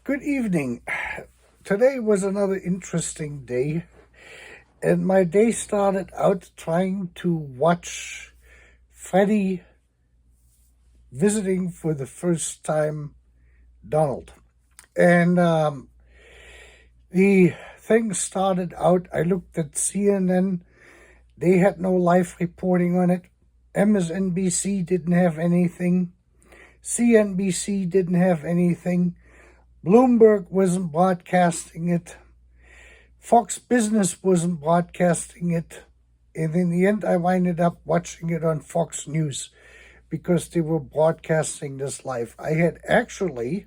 Good evening. Today was another interesting day, and my day started out trying to watch Freddie visiting for the first time Donald. And the thing started out, I looked at CNN, they had no live reporting on it. MSNBC didn't have anything. CNBC didn't have anything. Bloomberg wasn't broadcasting it. Fox Business wasn't broadcasting it. And in the end, I winded up watching it on Fox News because they were broadcasting this live. I had actually,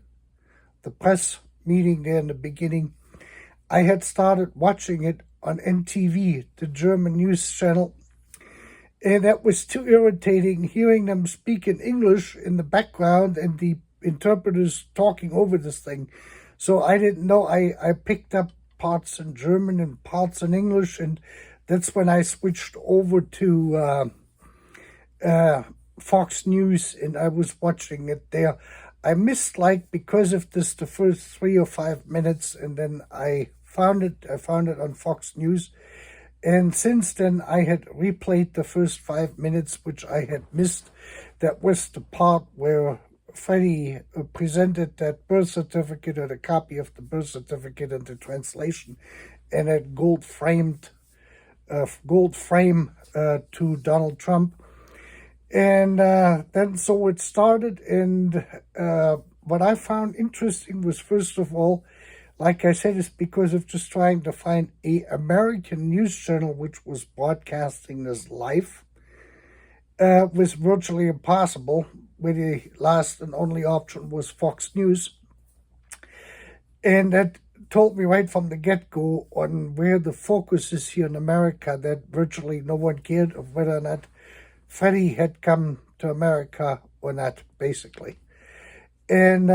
the press meeting there in the beginning, I had started watching it on NTV, the German news channel. And that was too irritating, hearing them speak in English in the background and the interpreters talking over this thing. So I didn't know. I picked up parts in German and parts in English, and that's when I switched over to Fox News, and I was watching it there. I missed, because of this, the first 3 or 5 minutes, and then I found it on Fox News. And since then, I had replayed the first 5 minutes, which I had missed. That was the part where Freddie presented that birth certificate, or the copy of the birth certificate and the translation, and that gold frame to Donald Trump. And then so it started, and what I found interesting was, first of all, like I said, it's because of just trying to find an American news channel which was broadcasting this live. Was virtually impossible, where the last and only option was Fox News. And that told me right from the get-go on where the focus is here in America, that virtually no one cared of whether or not Freddie had come to America or not, basically. And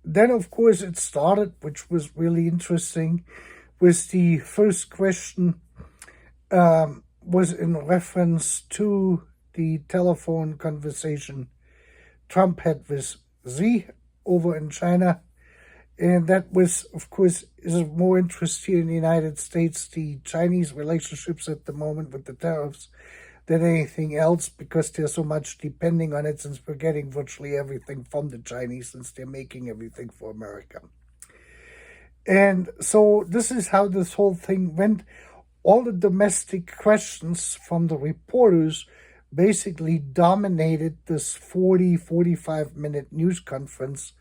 then, of course, it started, which was really interesting, with the first question was in reference to the telephone conversation Trump had with Xi over in China. And that was, of course, is of more interest here in the United States, the Chinese relationships at the moment with the tariffs, than anything else, because there's so much depending on it, since we're getting virtually everything from the Chinese, since they're making everything for America. And so this is how this whole thing went. All the domestic questions from the reporters basically dominated this 45-minute news conference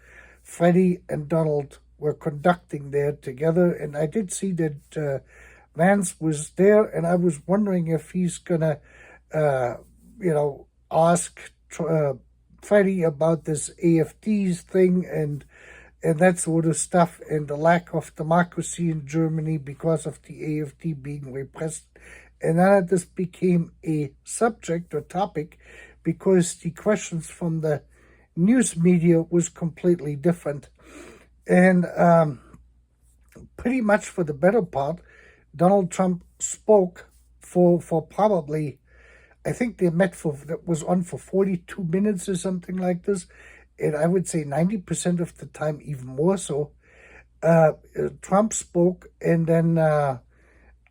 Freddie and Donald were conducting there together. And I did see that Vance was there, and I was wondering if he's going to ask Freddie about this AFDs thing and that sort of stuff, and the lack of democracy in Germany because of the AFD being repressed. And then this became a subject or topic because the questions from the news media was completely different. And pretty much for the better part, Donald Trump spoke for probably, I think they met that was on for 42 minutes or something like this. And I would say 90% of the time, even more so. Trump spoke, and then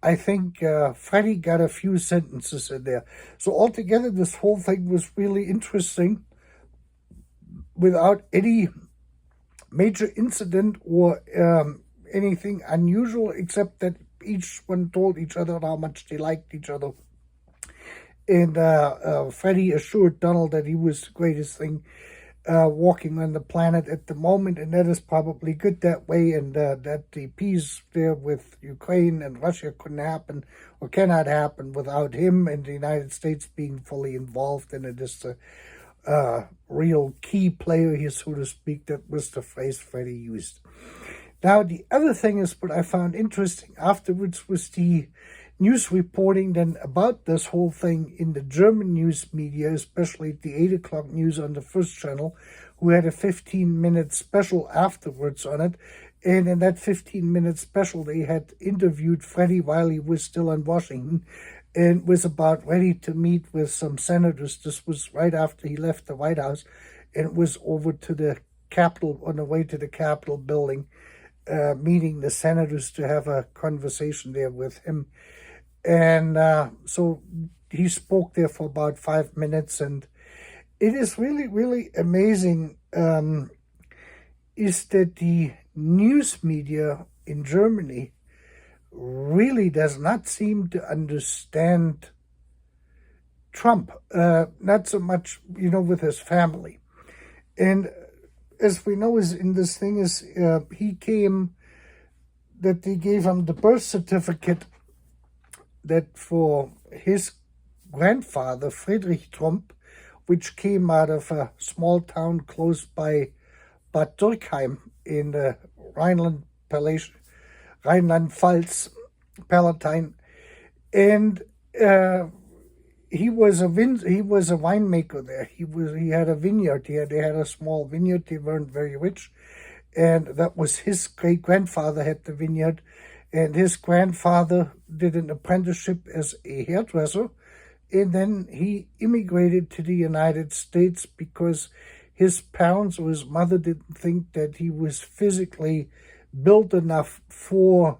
I think Freddie got a few sentences in there. So altogether, this whole thing was really interesting, without any major incident or anything unusual, except that each one told each other how much they liked each other. And Freddie assured Donald that he was the greatest thing walking on the planet at the moment, and that is probably good that way, and that the peace there with Ukraine and Russia couldn't happen or cannot happen without him and the United States being fully involved, and it is the real key player here, so to speak. That was the phrase Freddie used. Now, the other thing is what I found interesting afterwards was the news reporting then about this whole thing in the German news media, especially the 8 o'clock news on the first channel, who had a 15-minute special afterwards on it. And in that 15-minute special, they had interviewed Freddie while he was still in Washington and was about ready to meet with some senators. This was right after he left the White House, and it was over to the Capitol, on the way to the Capitol building, meeting the senators to have a conversation there with him. And so he spoke there for about 5 minutes, and it is really, really amazing is that the news media in Germany really does not seem to understand Trump, not so much, with his family. And as we know, is in this thing is he came, that they gave him the birth certificate that for his grandfather, Friedrich Trump, which came out of a small town close by Bad Dürkheim in the Rhineland-Pfalz, Palatine, and he was a winemaker there. He had a vineyard. They had a small vineyard. They weren't very rich, and that was his great grandfather had the vineyard, and his grandfather did an apprenticeship as a hairdresser, and then he immigrated to the United States because his parents or his mother didn't think that he was physically built enough for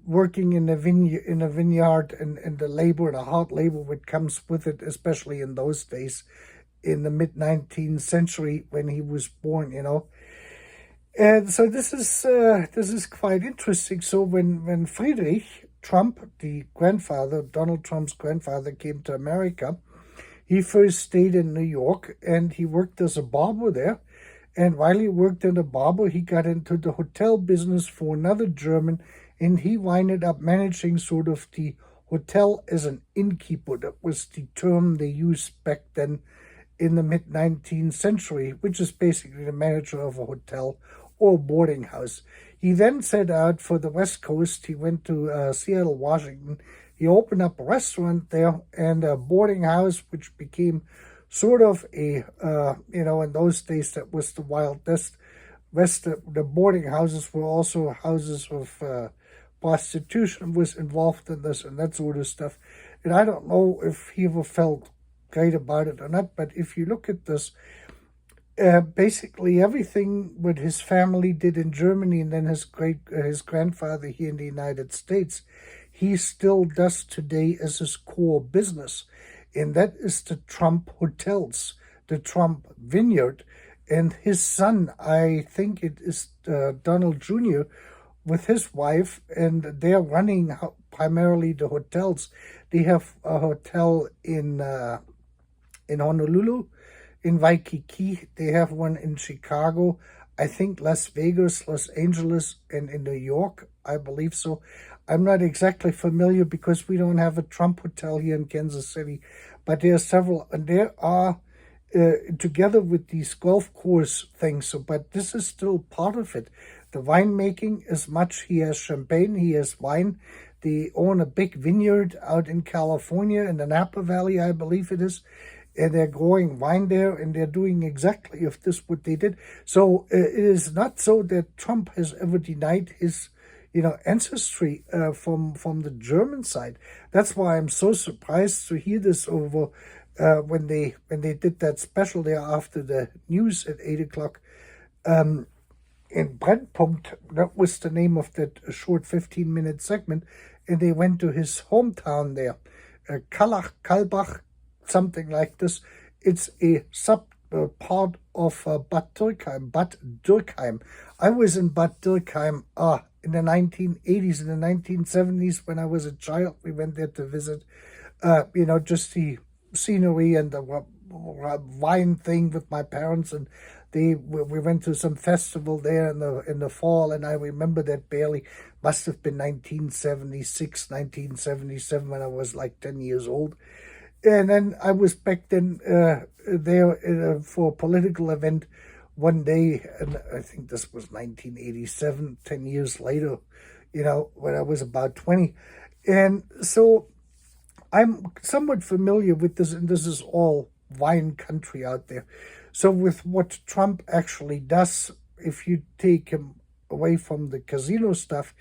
working in a vineyard and the hard labor that comes with it, especially in those days, in the mid-19th century when he was born, And so this is quite interesting. So when Friedrich Trump, the grandfather, Donald Trump's grandfather, came to America, he first stayed in New York, and he worked as a barber there. And while he worked as a barber, he got into the hotel business for another German, and he winded up managing sort of the hotel as an innkeeper. That was the term they used back then in the mid-19th century, which is basically the manager of a hotel or boarding house. He then set out for the West Coast. He went to Seattle, Washington. He opened up a restaurant there and a boarding house, which became sort of a, in those days, that was the Wild West. The boarding houses were also houses of prostitution was involved in this and that sort of stuff. And I don't know if he ever felt great about it or not, but if you look at this, basically everything what his family did in Germany and then his grandfather here in the United States, he still does today as his core business. And that is the Trump hotels, the Trump vineyard. And his son, I think it is Donald Jr., with his wife, and they're running primarily the hotels. They have a hotel in Honolulu, in Waikiki. They have one in Chicago, I think Las Vegas, Los Angeles, and in New York, I believe so. I'm not exactly familiar because we don't have a Trump hotel here in Kansas City, but there are several, and there are together with these golf course things. So, but this is still part of it. The winemaking is much. He has champagne, he has wine. They own a big vineyard out in California in the Napa Valley, I believe it is. And they're growing wine there, and they're doing exactly of this what they did. So it is not so that Trump has ever denied his, ancestry from the German side. That's why I'm so surprised to hear this over when they did that special there after the news at 8:00 in Brennpunkt. That was the name of that short 15-minute segment, and they went to his hometown there, Kalbach, something like this. It's a part of Bad Dürkheim. I was in Bad Dürkheim in the 1980s, in the 1970s when I was a child. We went there to visit, just the scenery and the wine thing with my parents, and we went to some festival there in the fall, and I remember that barely. Must have been 1976, 1977 when I was like 10 years old. And then I was back then there for a political event one day, and I think this was 1987, 10 years later, when I was about 20. And so I'm somewhat familiar with this, and this is all wine country out there. So with what Trump actually does, if you take him away from the casino stuff,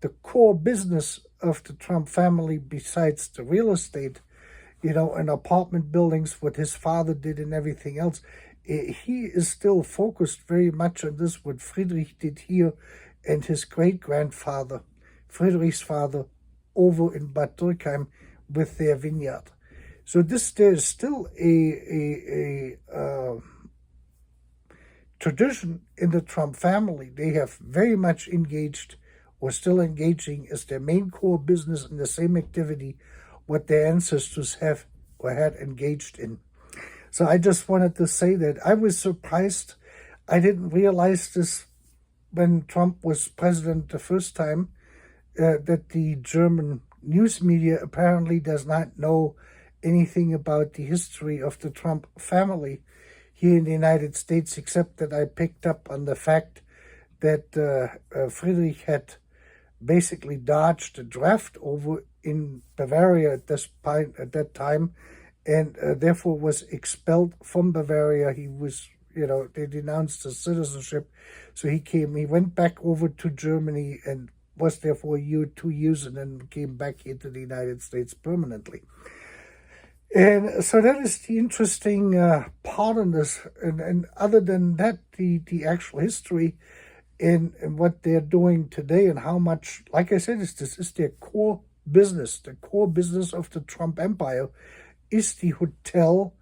the core business of the Trump family, besides the real estate, and apartment buildings, what his father did and everything else, he is still focused very much on this, what Friedrich did here and his great-grandfather, Friedrich's father, over in Bad Dürkheim with their vineyard. So there's still a tradition in the Trump family. They have very much engaged, or still engaging, as their main core business in the same activity what their ancestors have or had engaged in. So I just wanted to say that I was surprised. I didn't realize this when Trump was president the first time, that the German news media apparently does not know anything about the history of the Trump family here in the United States, except that I picked up on the fact that Friedrich had basically dodged a draft over in Bavaria at that time, and therefore was expelled from Bavaria. He was, they denounced his citizenship, so he went back over to Germany and was there for a year, 2 years, and then came back into the United States permanently. And so that is the interesting part in this. And other than that, the actual history and what they're doing today and how much, like I said, this is their core business. The core business of the Trump empire is the hotel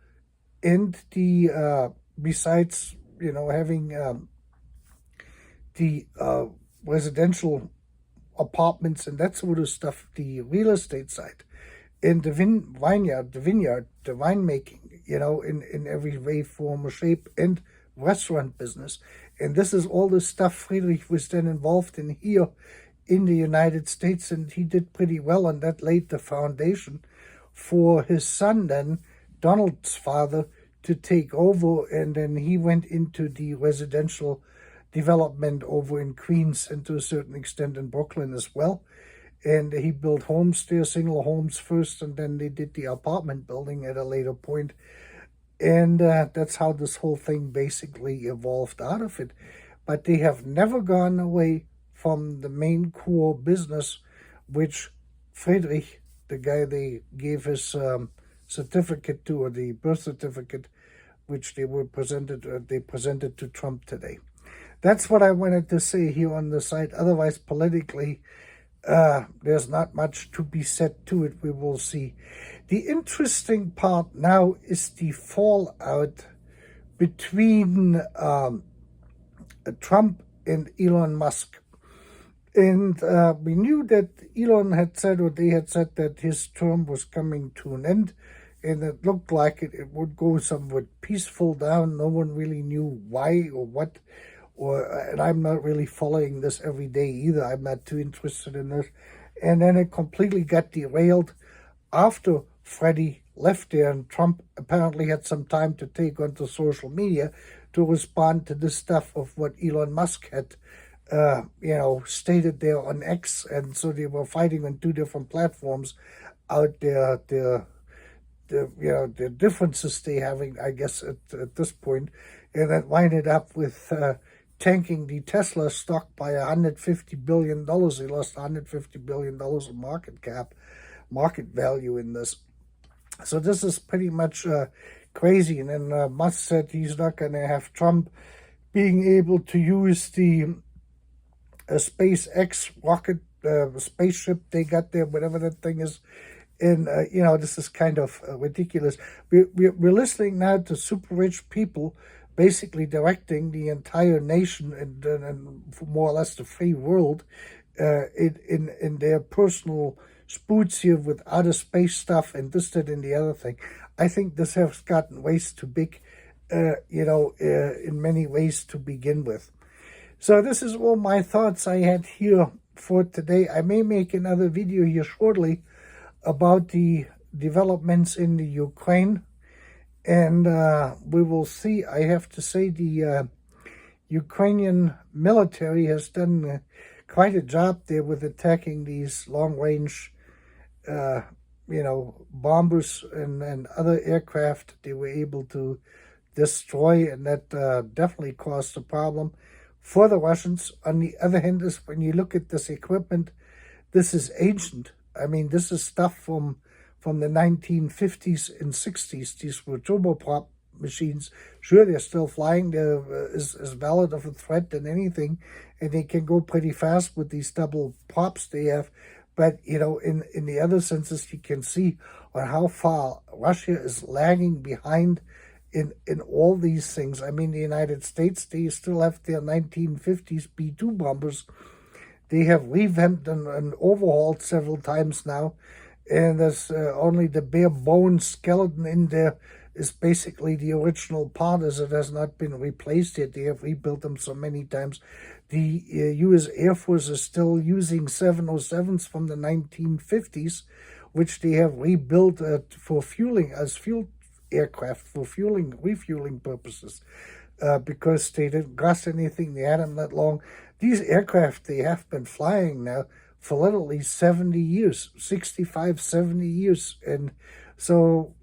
and the, besides, having the residential apartments and that sort of stuff, the real estate side, and the vineyard, the winemaking, in every way, form, or shape, and restaurant business. And this is all the stuff Friedrich was then involved in here in the United States, and he did pretty well, and that laid the foundation for his son then, Donald's father, to take over, and then he went into the residential development over in Queens and to a certain extent in Brooklyn as well. And he built homes there, single homes first, and then they did the apartment building at a later point. And that's how this whole thing basically evolved out of it. But they have never gone away from the main core business, which Friedrich, the guy they gave his certificate to, or the birth certificate, which they presented to Trump today. That's what I wanted to say here on the site. Otherwise, politically, there's not much to be said to it. We will see. The interesting part now is the fallout between Trump and Elon Musk. And we knew that Elon had said, or they had said, that his term was coming to an end, and it looked like it would go somewhat peaceful down. No one really knew why or what. And I'm not really following this every day either. I'm not too interested in this. And then it completely got derailed after Freddie left there, and Trump apparently had some time to take onto social media to respond to this stuff of what Elon Musk had stated there on X. And so they were fighting on two different platforms out there. The differences they having, I guess, at this point, and that winded up with tanking the Tesla stock by $150 billion. They lost $150 billion in market value in this. So this is pretty much crazy. And then Musk said he's not going to have Trump being able to use the SpaceX rocket spaceship they got there, whatever that thing is. And, this is kind of ridiculous. We're listening now to super rich people basically directing the entire nation and more or less the free world in their personal spoots here with outer space stuff and this, that, and the other thing. I think this has gotten way too big, in many ways to begin with. So this is all my thoughts I had here for today. I may make another video here shortly about the developments in the Ukraine, and we will see. I have to say the Ukrainian military has done quite a job there with attacking these long-range, bombers and other aircraft they were able to destroy, and that definitely caused a problem for the Russians. On the other hand, is when you look at this equipment, this is ancient. I mean, this is stuff from the 1950s and 60s. These were turboprop machines. Sure, they're still flying. They're as valid of a threat than anything, and they can go pretty fast with these double props they have. But, in the other senses, you can see on how far Russia is lagging behind in all these things. I mean, the United States, they still have their 1950s B-2 bombers. They have revamped and overhauled several times now, and there's only the bare bones skeleton in there is basically the original part, as it has not been replaced yet. They have rebuilt them so many times. The U.S. Air Force is still using 707s from the 1950s, which they have rebuilt for fueling, as fuel aircraft, for refueling purposes, because they didn't cost anything. They had them that long. These aircraft, they have been flying now for literally 70 years, 65, 70 years. And so,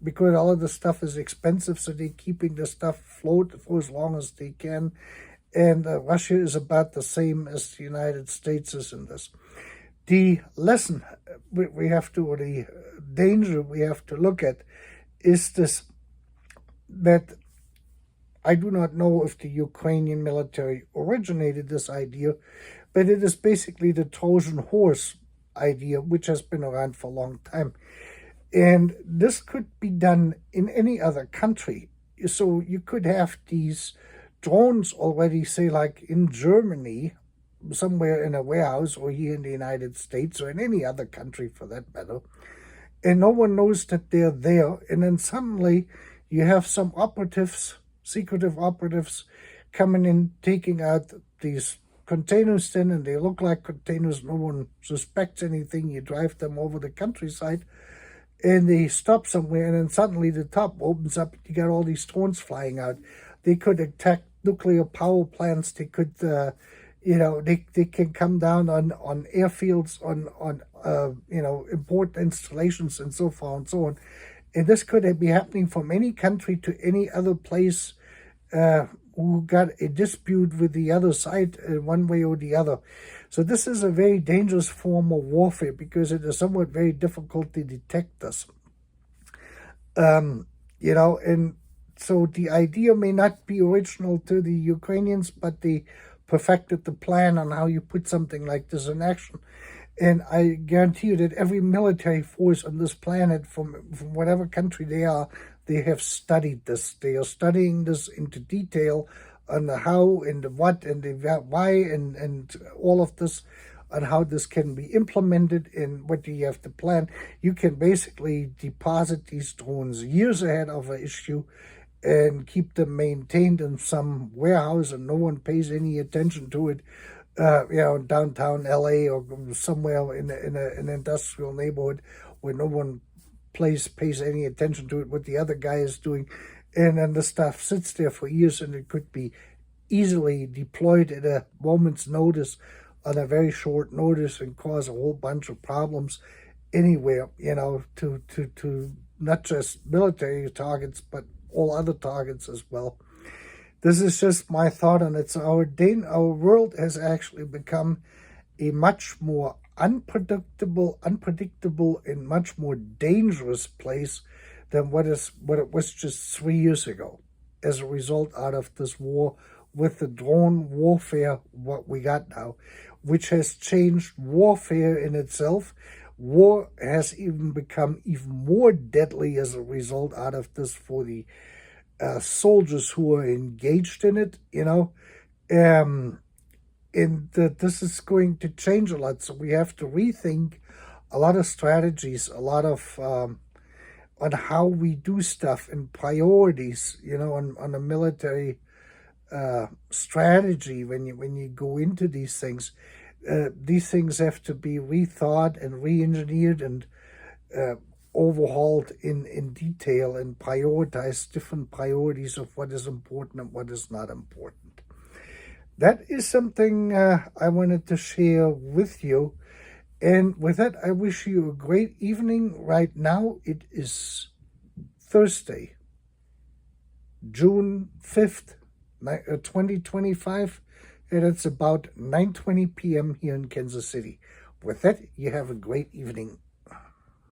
because all of the stuff is expensive, so they're keeping the stuff afloat for as long as they can. And Russia is about the same as the United States is in this. The lesson we have to, or the danger we have to look at is this, that I do not know if the Ukrainian military originated this idea, but it is basically the Trojan horse idea, which has been around for a long time. And this could be done in any other country. So you could have these drones already, say, like in Germany, somewhere in a warehouse, or here in the United States, or in any other country for that matter, and no one knows that they're there. And then suddenly you have some operatives, secretive operatives, coming in, taking out these containers then, and they look like containers. No one suspects anything. You drive them over the countryside, and they stop somewhere, and then suddenly the top opens up. You got all these drones flying out. They could attack nuclear power plants. They could, they can come down on airfields, on important installations, and so far and so on. And this could be happening from any country to any other place who got a dispute with the other side one way or the other. So this is a very dangerous form of warfare, because it is somewhat very difficult to detect this. And so the idea may not be original to the Ukrainians, but they perfected the plan on how you put something like this in action. And I guarantee you that every military force on this planet, from whatever country they have studied this. They are studying this into detail on the how and the what and the why and all of this, on how this can be implemented and what do you have to plan. You can basically deposit these drones years ahead of an issue and keep them maintained in some warehouse, and no one pays any attention to it. Downtown LA or somewhere in an industrial neighborhood where no one pays any attention to it, what the other guy is doing. And then the stuff sits there for years, and it could be easily deployed at a moment's notice, on a very short notice, and cause a whole bunch of problems anywhere, to not just military targets, but all other targets as well. This is just my thought on it. So our world has actually become a much more unpredictable, and much more dangerous place than what it was just 3 years ago, as a result out of this war with the drone warfare, what we got now, which has changed warfare in itself. War has even become even more deadly as a result out of this for the soldiers who are engaged in it, and this is going to change a lot. So we have to rethink a lot of strategies, a lot of on how we do stuff, and priorities, on a military strategy. When you go into these things have to be rethought and re-engineered and overhauled in detail, and prioritize different priorities of what is important and what is not important. That is something I wanted to share with you. And with that, I wish you a great evening. Right now, it is Thursday, June 5th, 2025, and it's about 9:20 p.m. here in Kansas City. With that, you have a great evening.